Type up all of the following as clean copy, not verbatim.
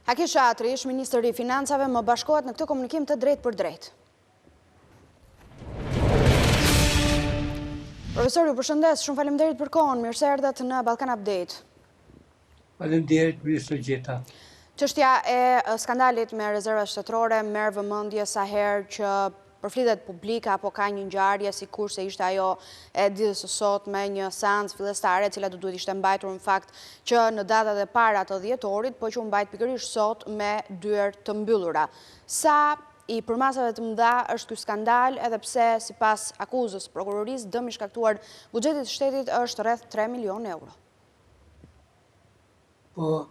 Haki Shatri, ish Ministri i Financave, më bashkohet në këtë komunikim të drejt për drejt. Profesor, ju përshëndes, shumë faleminderit për kohën, mirë se erdhët në Ballkan Update. Faleminderit, mirë se gjeta. Çështja e skandalit me rezervat shtetërore merr vëmendje sa herë që përflitet publika apo ka një ngjarje sikurse ishte ajo e ditës së sotme, një seancë fillestare e cila do duhet ishte mbajtur në fakt që në datat e para të dhjetorit, po që u mbajt pikërisht sot me dyer të mbyllura. Sa i përmasave të mëdha është ky skandal, edhe pse sipas akuzës prokurorisë dëmi i shkaktuar buxhetit të shtetit është rreth 3 milionë euro. Po,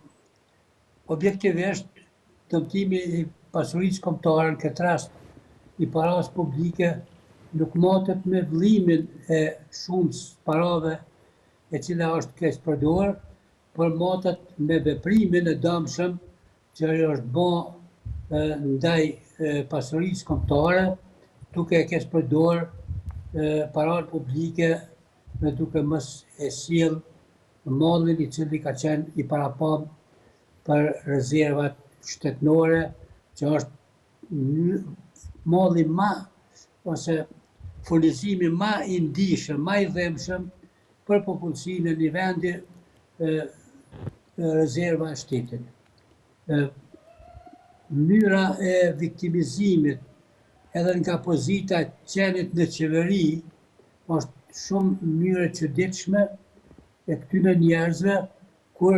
objektivisht, dëmtimi i pasurisë kombëtare në këtë rast i parave publike nuk matet me vëllimin e shumës parave e cila është keq përdorur, por matet me veprimin e dëmshëm që është bërë ndaj pasurisë kombëtare, duke keq përdorur paratë publike dhe duke mos e sjell mallin i cili ka qenë i parapam për rezervat shtetërore, që është malli ose furnizimi ma i ndihshëm, ma i dhemshëm për popullsinë e një vendi rezerva e shtetit. Mënyra e viktimizimit edhe nga pozita e qenit në qeveri është shumë mënyrë e çuditshme e këtyre njerëzve kur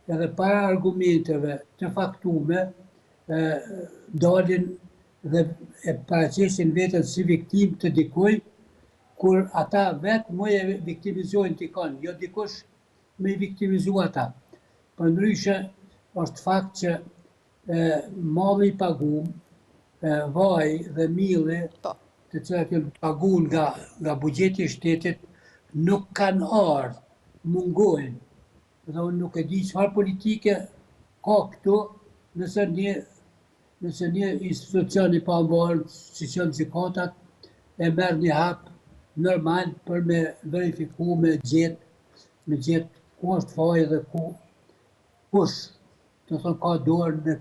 edhe para argumenteve të faktume dalin dhe e paraqesin veten si viktim të dikujt, kur ata vetë më e viktimizojnë dikon, jo dikush me i viktimizu ata. Përndryshe, është fakt që malli i paguam, vaj dhe milli, të cilat janë paguar nga buxheti i shtetit, nuk kanë ardhur, mungojnë. Dhe unë nuk e di çfarë politike ka këtu nëse një institucion i pambarë, si që në gjykatat, e merr një hap normal për me verifiku, me gjetë ku është faji dhe kush të thonë ka dorë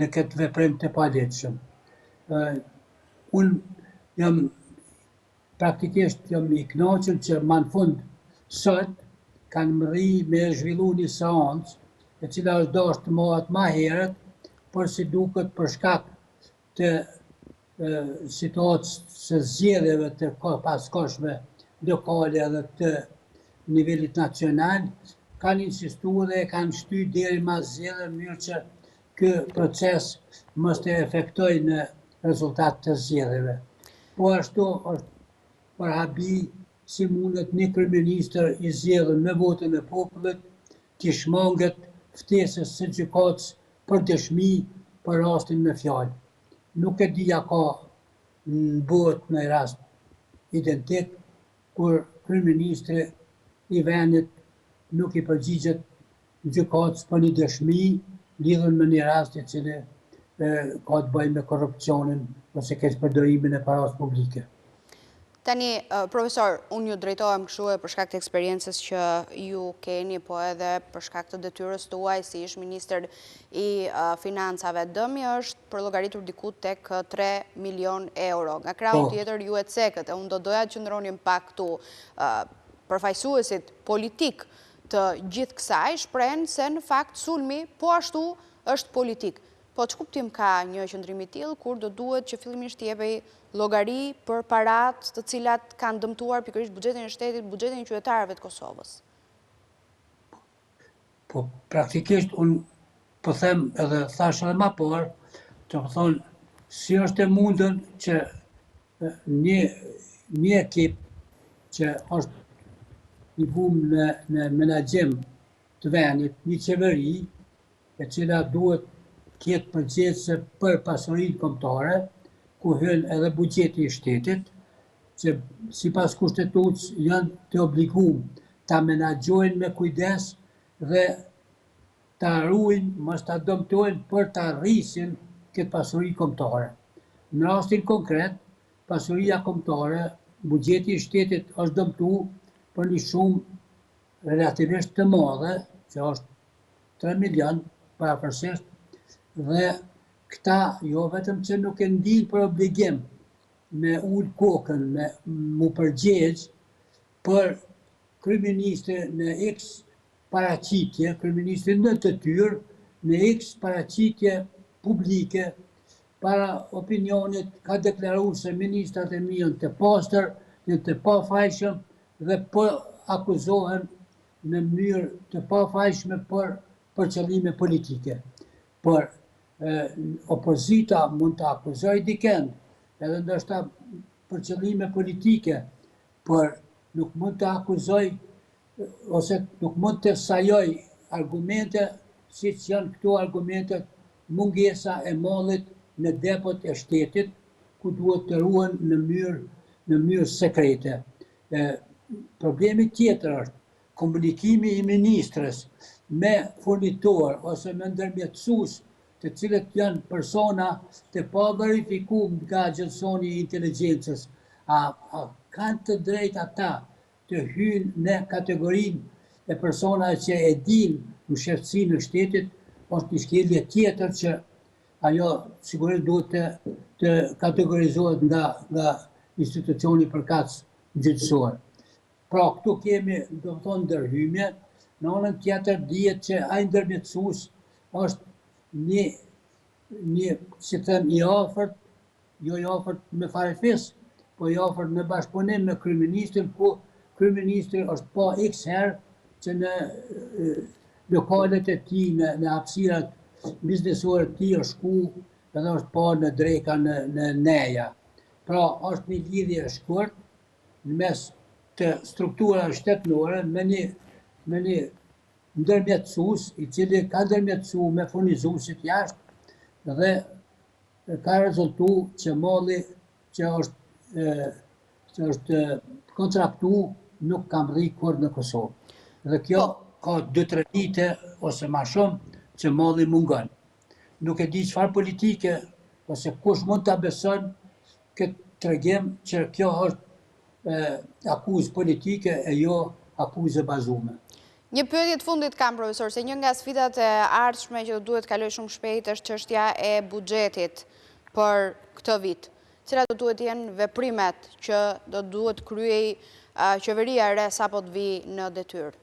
në këtë veprim të palehtëshëm. Unë praktikisht jam i kënaqur që më në fund sot kanë mërri me zhvillu një seancë e cila është dashur të mohat më herët, por si duket për shkak të situatës së zgjedhjeve të paskoshme lokale edhe të nivelit nacional, kanë insistuar dhe kanë shtyr deri mas zgjedhjeve në mënyrë që ky proces mos të efektojë në rezultat të zgjedhjeve. Po ashtu është për habi si mundet një kryeministër i zgjedhur me votën e popullit të shmanget ftesës së gjykatës për dëshmi për rastin me fjalë. Nuk e di ja ka në botë në rast identik kur kryeministri i vendit nuk i përgjigjet gjykatës për një dëshmi lidhur me një rast i cili ka të bëjë me korrupsionin ose keqpërdorimin e parave publike. Tani, profesor, unë ju drejtohem kështu e për shkak të eksperiencës që ju keni, po edhe për shkak të detyrës tuaj si ish ministër i financave. Dëmi është përllogaritur diku tek 3 milion euro. Nga krau tjetër ju e cekët, e unë do doja që ndronim pak këtu përfaqësuesit politik të gjithë kësaj shprehen se në fakt sulmi po ashtu është politik. Po që kuptim ka një qëndrimi tillë kur do duhet që fillimisht t'jepej llogari për parat të cilat kanë dëmtuar pikërisht buxhetin e shtetit, buxhetin e qytetarëve të Kosovës? Po praktikisht unë po them edhe thash edhe më parë, të thonë si është e mundën që një ekip që është i vumë në menaxhim të vendit, një qeveri e cila duhet kjetë përgjegjëse për pasurinë kombëtare, ku hyn edhe buxheti i shtetit, që sipas kushtetutës janë të obliguar ta menaxhojnë me kujdes dhe ta ruajnë, mos ta dëmtojnë për ta rrisin këtë pasuri kombëtare. Në rastin konkret, pasuria kombëtare, buxheti i shtetit është dëmtuar për një shumë relativisht të madhe, që është 3 milion, parafërsisht dhe këta jo vetëm që nuk e ndinë për obligim me ullë kokën, me mu përgjegjë për kryeministri në X paraqitje, kryeministri në të tyrë, në X paraqitje publike, para opinionit ka deklaruar se ministrat e mi janë të pastër, janë të pafajshëm dhe po akuzohen në mënyrë të pafajshme për qëllime politike. Por opozita mund të akuzoj dikend, edhe ndoshta për qëllime politike, por nuk mund të akuzoj ose nuk mund të sajoj argumente si që janë këto argumentet mungesa e mallit në depot e shtetit, ku duhet të ruhen në mënyrë sekrete. Problemi tjetër është komunikimi i ministrës me furnitor ose me ndërmjetësues, të cilët janë persona të pa verifikuar nga Agjensoni i Inteligjencës. A kanë të drejtë ata të hyjnë në kategorinë e personave që e dinë në shefësinë e shtetit, është një shkelje tjetër që ajo sigurisht duhet të kategorizohet nga institucioni përkatës gjyqësor. Pra, këtu kemi, do të thonë, ndërhyrje, në anën tjetër dihet që ai ndërmjetësues është një si them, i afërt, jo i afërt me farefis, po i afërt në bashkëpunim me kryeministrin, ku kryeministri është pa x herë që në lokalet e tij, në hapësirat biznesore të tij është shku edhe është pa në dreka në neja. Pra, është një lidhje e shkurt në mes të strukturave shtetërore me një ndërmjetësues i cili ka ndërmjetësuar me furnizuesit jashtë dhe ka rezultuar që malli që është kontraktuar nuk ka rri kur në Kosovë. Dhe kjo ka 2-3 vite ose më shumë që malli mungon. Nuk e di çfarë politike ose kush mund ta beson këtë tregim që kjo është akuzë politike e jo akuzë e bazuar. Një pyetje të fundit kam, profesor, se një nga sfidat e ardhshme që duhet kaloj shumë shpejt është çështja e buxhetit për këtë vit. Cilat do duhet jenë veprimet që do duhet kryej qeveria e re sapo të vijë në detyrë?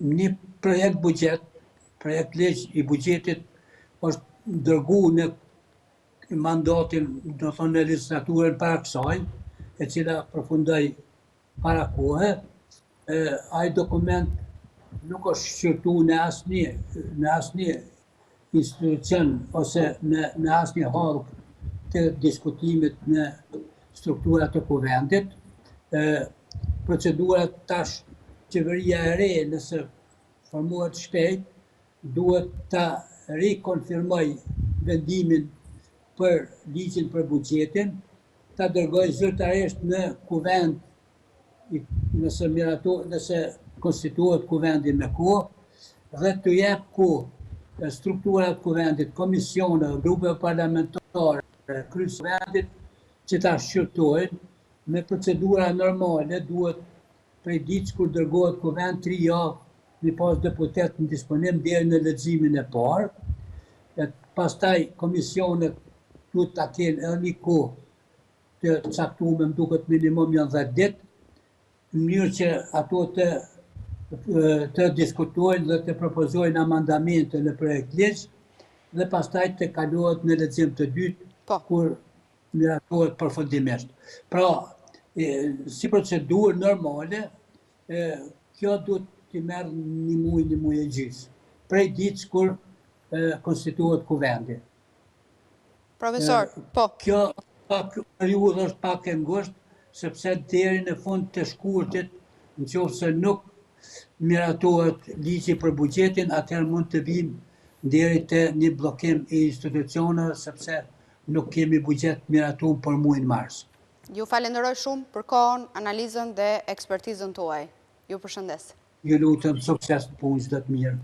Një projekt ligj i buxhetit është dërguar në mandatin, do të thonë, në legislaturën para kësaj, e cila përfundoi para kohe. Ai dokument nuk është shqyrtuar në asnjë institucion ose në asnjë hall të diskutimit në strukturat e kuvendit. Procedura tash, qeveria e re, nëse formohet shpejt, duhet ta rikonfirmoj vendimin për ligjin për buxhetin, ta dërgoj zyrtarisht në kuvend, nëse konstituohet kuvendi me kohë, dhe të jep kohë strukturat kuvendit, komisione, grupe parlamentare, kryes vendit, që ta shqyrtojnë me procedura normale. Duhet prej ditës kur dërgohet kuvend 3 javë mi pas deputet në disponim deri në leximin e parë. Pastaj komisionet duhet ta kenë edhe një kohë të caktuar, më duket minimum janë 10 ditë, në mënyrë që ato të diskutojnë dhe të propozojnë amandamente në projekt ligj dhe pastaj të kalohet në lexim të dytë, kur miratohet përfundimisht. Pra, si procedurë normale, kjo duhet të merr një muaj e gjysmë, prej ditës kur konstituohet kuvendi. Profesor, po. Kjo periudhë është pak e ngushtë, sepse deri në fund të shkurtit, nëse nuk miratohet ligji për buxhetin, atëherë mund të vijmë deri te një bllokim i institucioneve, sepse nuk kemi buxhet miratuar për muajin mars. Ju falenderoj shumë për kohën, analizën dhe ekspertizën tuaj. Ju përshëndes. Ju lutem, sukses në punës të mirë.